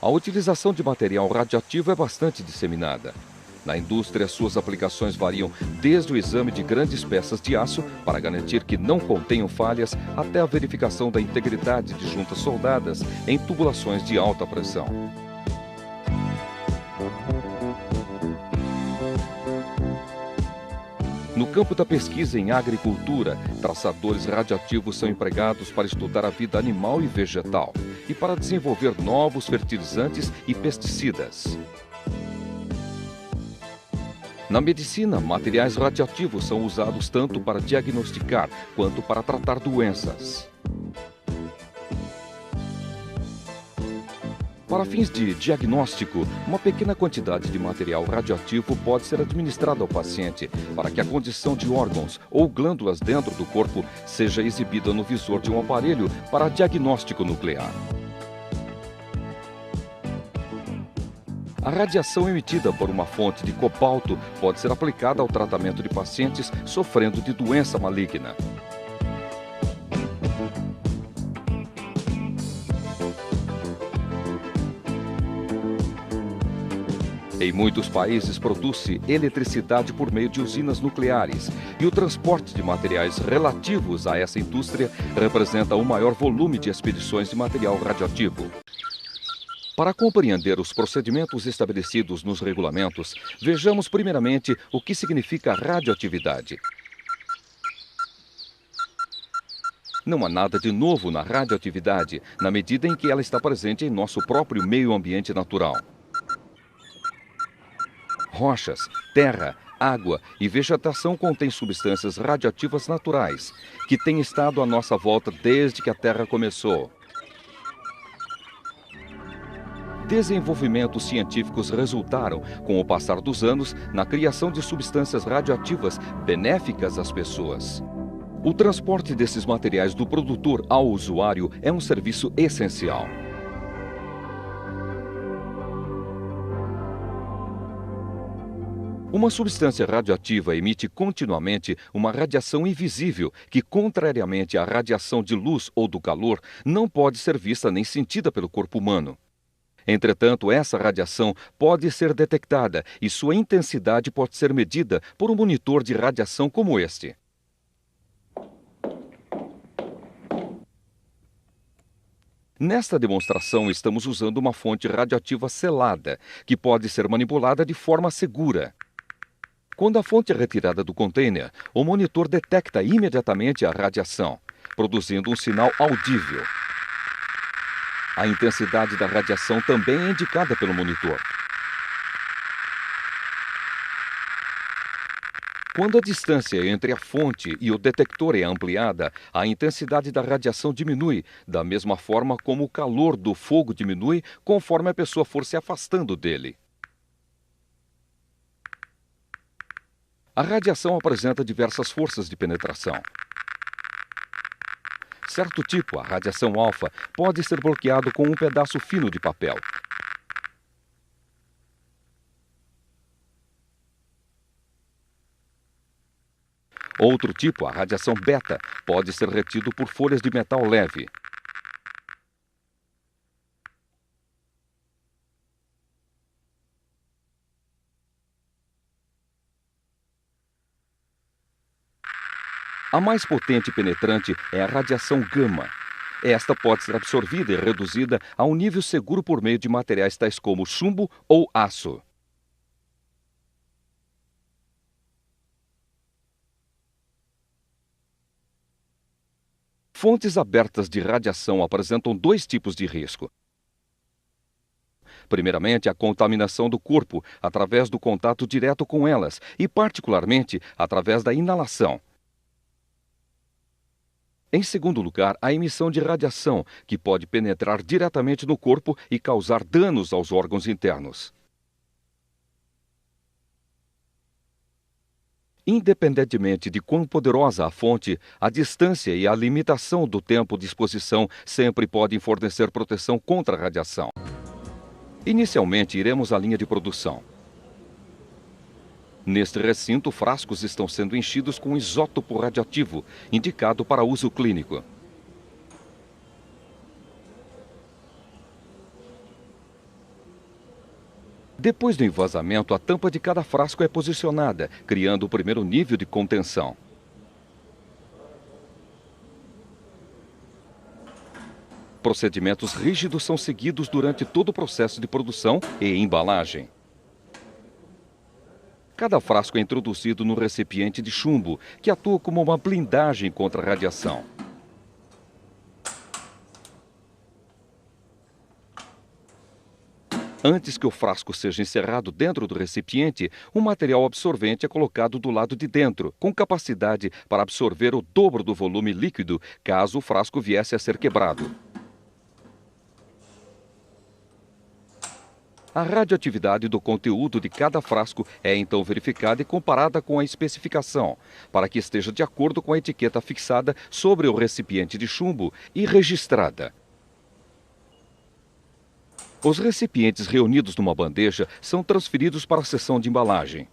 A utilização de material radioativo é bastante disseminada. Na indústria, suas aplicações variam desde o exame de grandes peças de aço para garantir que não contenham falhas até a verificação da integridade de juntas soldadas em tubulações de alta pressão. No campo da pesquisa em agricultura, traçadores radioativos são empregados para estudar a vida animal e vegetal e para desenvolver novos fertilizantes e pesticidas. Na medicina, materiais radioativos são usados tanto para diagnosticar quanto para tratar doenças. Para fins de diagnóstico, uma pequena quantidade de material radioativo pode ser administrada ao paciente para que a condição de órgãos ou glândulas dentro do corpo seja exibida no visor de um aparelho para diagnóstico nuclear. A radiação emitida por uma fonte de cobalto pode ser aplicada ao tratamento de pacientes sofrendo de doença maligna. Em muitos países produz-se eletricidade por meio de usinas nucleares e o transporte de materiais relativos a essa indústria representa o maior volume de expedições de material radioativo. Para compreender os procedimentos estabelecidos nos regulamentos, vejamos primeiramente o que significa radioatividade. Não há nada de novo na radioatividade, na medida em que ela está presente em nosso próprio meio ambiente natural. Rochas, terra, água e vegetação contêm substâncias radioativas naturais, que têm estado à nossa volta desde que a Terra começou. Desenvolvimentos científicos resultaram, com o passar dos anos, na criação de substâncias radioativas benéficas às pessoas. O transporte desses materiais do produtor ao usuário é um serviço essencial. Uma substância radioativa emite continuamente uma radiação invisível que, contrariamente à radiação de luz ou do calor, não pode ser vista nem sentida pelo corpo humano. Entretanto, essa radiação pode ser detectada e sua intensidade pode ser medida por um monitor de radiação como este. Nesta demonstração, estamos usando uma fonte radioativa selada, que pode ser manipulada de forma segura. Quando a fonte é retirada do container, o monitor detecta imediatamente a radiação, produzindo um sinal audível. A intensidade da radiação também é indicada pelo monitor. Quando a distância entre a fonte e o detector é ampliada, a intensidade da radiação diminui, da mesma forma como o calor do fogo diminui conforme a pessoa for se afastando dele. A radiação apresenta diversas forças de penetração. Certo tipo, a radiação alfa, pode ser bloqueado com um pedaço fino de papel. Outro tipo, a radiação beta, pode ser retido por folhas de metal leve. A mais potente e penetrante é a radiação gama. Esta pode ser absorvida e reduzida a um nível seguro por meio de materiais tais como chumbo ou aço. Fontes abertas de radiação apresentam dois tipos de risco. Primeiramente, a contaminação do corpo através do contato direto com elas e, particularmente, através da inalação. Em segundo lugar, a emissão de radiação, que pode penetrar diretamente no corpo e causar danos aos órgãos internos. Independentemente de quão poderosa a fonte, a distância e a limitação do tempo de exposição sempre podem fornecer proteção contra a radiação. Inicialmente, iremos à linha de produção. Neste recinto, frascos estão sendo enchidos com isótopo radioativo, indicado para uso clínico. Depois do envasamento, a tampa de cada frasco é posicionada, criando o primeiro nível de contenção. Procedimentos rígidos são seguidos durante todo o processo de produção e embalagem. Cada frasco é introduzido no recipiente de chumbo, que atua como uma blindagem contra a radiação. Antes que o frasco seja encerrado dentro do recipiente, um material absorvente é colocado do lado de dentro, com capacidade para absorver o dobro do volume líquido, caso o frasco viesse a ser quebrado. A radioatividade do conteúdo de cada frasco é então verificada e comparada com a especificação, para que esteja de acordo com a etiqueta fixada sobre o recipiente de chumbo e registrada. Os recipientes reunidos numa bandeja são transferidos para a seção de embalagem.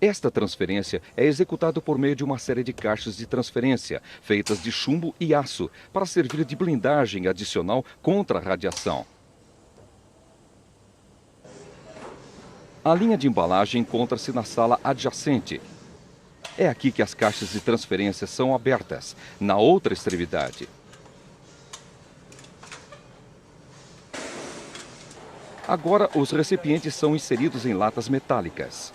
Esta transferência é executada por meio de uma série de caixas de transferência, feitas de chumbo e aço, para servir de blindagem adicional contra a radiação. A linha de embalagem encontra-se na sala adjacente. É aqui que as caixas de transferência são abertas, na outra extremidade. Agora, os recipientes são inseridos em latas metálicas.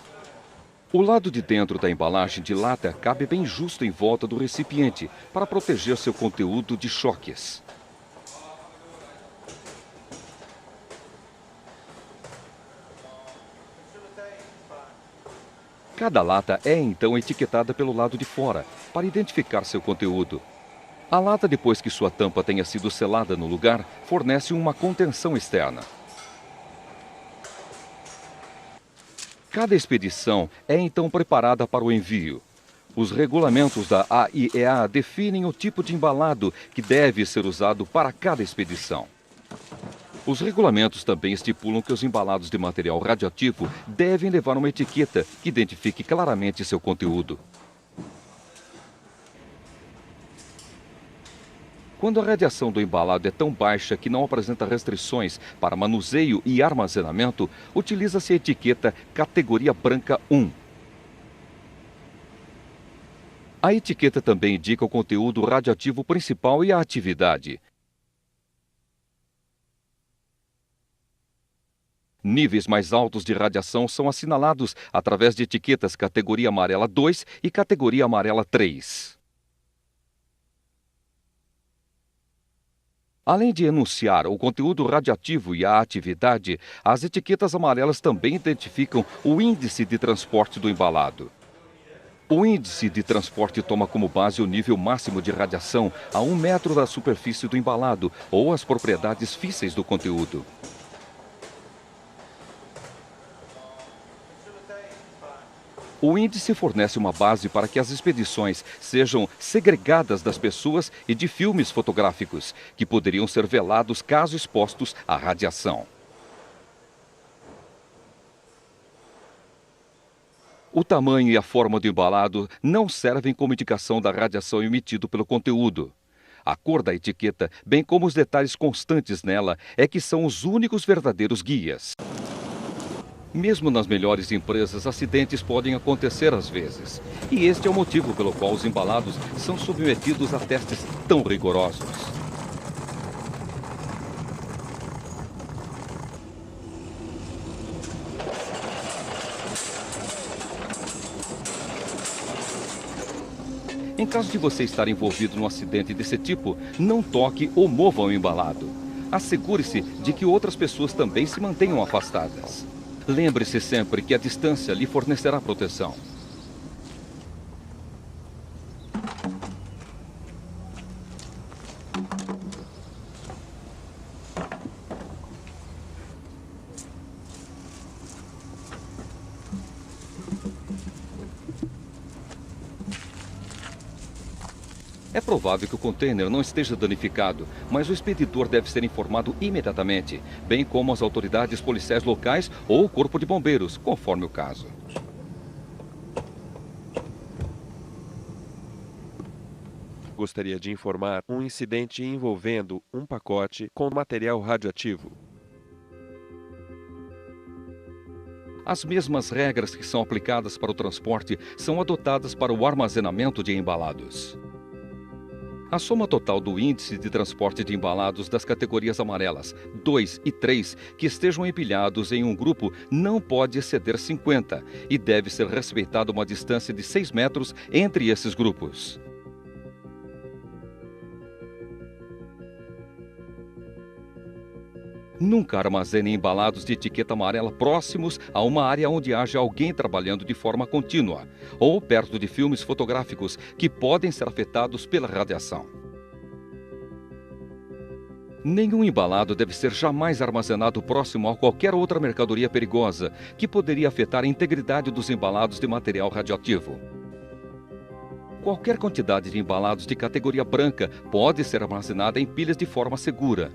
O lado de dentro da embalagem de lata cabe bem justo em volta do recipiente, para proteger seu conteúdo de choques. Cada lata é então etiquetada pelo lado de fora, para identificar seu conteúdo. A lata, depois que sua tampa tenha sido selada no lugar, fornece uma contenção externa. Cada expedição é então preparada para o envio. Os regulamentos da AIEA definem o tipo de embalado que deve ser usado para cada expedição. Os regulamentos também estipulam que os embalados de material radioativo devem levar uma etiqueta que identifique claramente seu conteúdo. Quando a radiação do embalado é tão baixa que não apresenta restrições para manuseio e armazenamento, utiliza-se a etiqueta categoria branca 1. A etiqueta também indica o conteúdo radioativo principal e a atividade. Níveis mais altos de radiação são assinalados através de etiquetas categoria amarela 2 e categoria amarela 3. Além de enunciar o conteúdo radioativo e a atividade, as etiquetas amarelas também identificam o índice de transporte do embalado. O índice de transporte toma como base o nível máximo de radiação a 1 metro da superfície do embalado ou as propriedades físseis do conteúdo. O índice fornece uma base para que as expedições sejam segregadas das pessoas e de filmes fotográficos, que poderiam ser velados caso expostos à radiação. O tamanho e a forma do embalado não servem como indicação da radiação emitida pelo conteúdo. A cor da etiqueta, bem como os detalhes constantes nela, é que são os únicos verdadeiros guias. Mesmo nas melhores empresas, acidentes podem acontecer às vezes. E este é o motivo pelo qual os embalados são submetidos a testes tão rigorosos. Em caso de você estar envolvido num acidente desse tipo, não toque ou mova o embalado. Assegure-se de que outras pessoas também se mantenham afastadas. Lembre-se sempre que a distância lhe fornecerá proteção. É provável que o container não esteja danificado, mas o expedidor deve ser informado imediatamente, bem como as autoridades policiais locais ou o corpo de bombeiros, conforme o caso. Gostaria de informar um incidente envolvendo um pacote com material radioativo. As mesmas regras que são aplicadas para o transporte são adotadas para o armazenamento de embalados. A soma total do índice de transporte de embalados das categorias amarelas 2 e 3 que estejam empilhados em um grupo não pode exceder 50 e deve ser respeitada uma distância de 6 metros entre esses grupos. Nunca armazene embalados de etiqueta amarela próximos a uma área onde haja alguém trabalhando de forma contínua ou perto de filmes fotográficos que podem ser afetados pela radiação. Nenhum embalado deve ser jamais armazenado próximo a qualquer outra mercadoria perigosa que poderia afetar a integridade dos embalados de material radioativo. Qualquer quantidade de embalados de categoria branca pode ser armazenada em pilhas de forma segura.